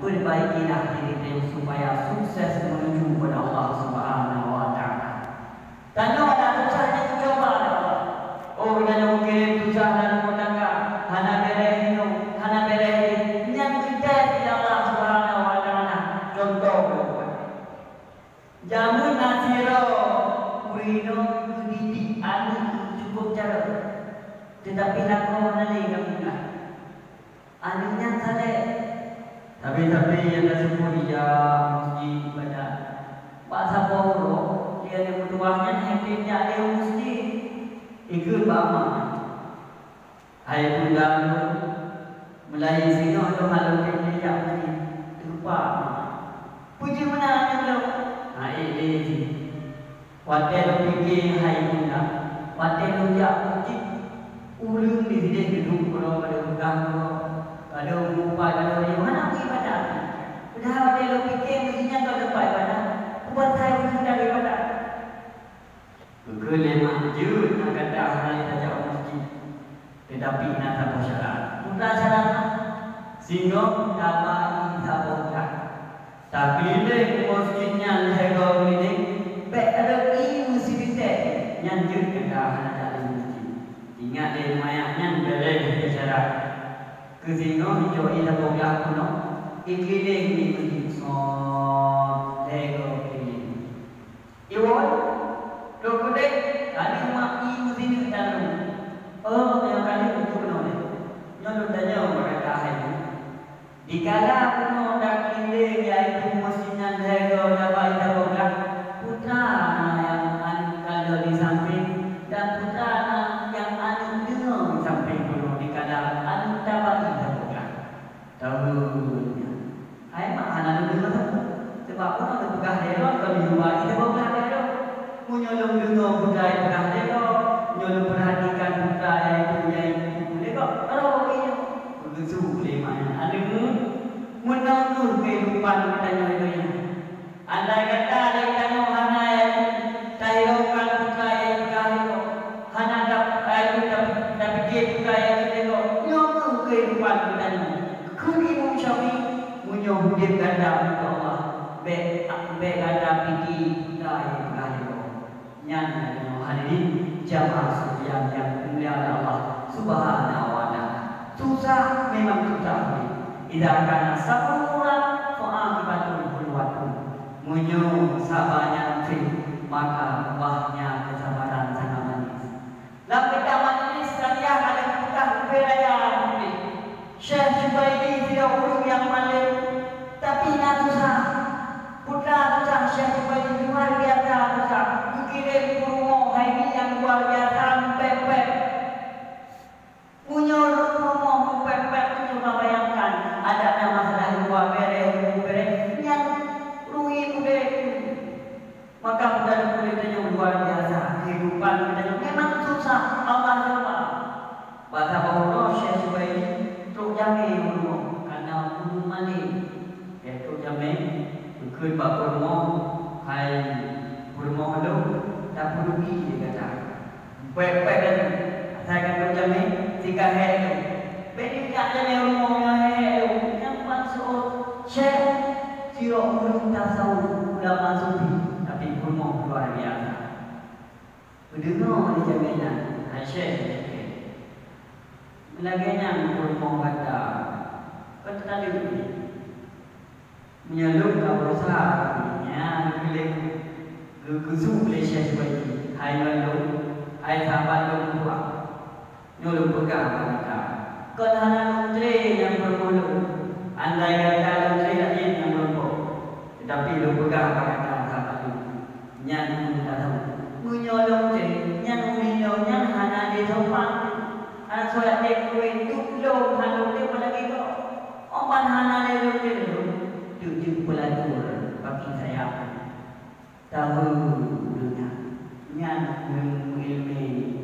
Perbaikilah diri kita supaya sukses menuju kepada Allah Subhanahu wa Ta'ala. Dan ada susahnya coba Allah. Oh, dan mungkin susah dan mudahnya hana berehinu, hana berehin yang kita di Allah Subhanahu wa Ta'ala. Contoh, jamu nasiro urino dididik anu cukup cara, tetapi lakukan nanti kami nak anunya saja. Tapi yang tersebut dia mesti pada bahasa Poro dia yang bertuahnya hektimnya dia mesti ikut bama. Hai bulan mulai sini ada malu dia yang mesti lupa. Puji menang lo. Hai ini. Waktu lo fikir hai bulan, waktu lo jak puji ulung di sini hidup kalau pada bukan kalau lupa kalau dia mana ibadah. Sudah ada lo fikir mestinya kau lupa ibadah. Buat saya sudah ibadah. Kelima jud nak kata hari saja mesti. Tetapi nak tahu syarat. Bukan syarat singgung dapat taboga. Tapi le mestinya lego ini baik ada ilmu sibite yang jud kata ada mesti. Ingat dia mayaknya boleh syarat. Kesino hijau ida boga kuno ikiling ni kuno lego ikiling iwan dokode kali mak ibu sini dalam yang kali untuk kuno ni nyono tanya mereka hai dikala kuno dak ikiling iaitu mestinya lego dapat ida boga putra yang kalau di samping dan putra yang anu dengar di samping kuno dikala anu dapat tahunya. Hai mak anak dulu tu. Sebab pun ada pegah dia kalau di luar kita pegah dia. Menyolong dengar budaya pegah dia. Menyolong perhatikan budaya ibu dia. Kalau ini begitu boleh mana. Ada menanggur kehidupan katanya itu ya. Andai kata ada kita hana tahirokan budaya pegah dia. Hana dapat fikir budaya dia. Nyonggur kehidupan katanya. Imam Syafi'i menyuruh dia ganda Allah be ganda fikir budaya budaya yang hadirin jamaah sekalian yang mulia Allah Subhanahu wa Ta'ala. Susah memang susah. Idza kana saburan fa akibatul qulwatun. Menyuruh sabarnya maka buahnya kesabaran sangat manis. Dalam kita manis sekalian ada kita beraya Syekh Jubaidi tidak ulung yang malam, tapi nak susah. Putra susah Syekh Jubaidi luar biasa susah. Dikirim promo hari yang luar biasa pepet. Punya promo pepet itu coba bayangkan ada masalah luar beres yang ruin udah. Maka budak kulit yang luar biasa kehidupan kita memang susah. Allah coba. Bahasa Allah Syekh Jubaidi truk jamin dulu karena dulu mandi ya truk jamin ikut pak kurma hai kurma dulu tak perlu dia kata baik dan saya akan truk jamin jika hai beri kat jamin rumahnya hai yang maksud syekh sirok belum tasawuf ulama sufi tapi kurma luar biasa mendengar di jaminan hai syekh Melaganya kurma kata kata tadi menyeluk ke berusaha nya pilih kusu boleh Syekh Jubaidi hai lalu hai sahabat lu buat nyolong pegang kata kalau hana menteri yang bermulu andai kata menteri lain yang bermulu tetapi lu pegang kata sahabat lu nya tak tahu menyolong menteri nya menyolong hana di sopan anak solat dia kuih tuklong halung dia lagi kok opan hana dia dulu tujuh pelatur bagi saya tahu dunia nyan ilmi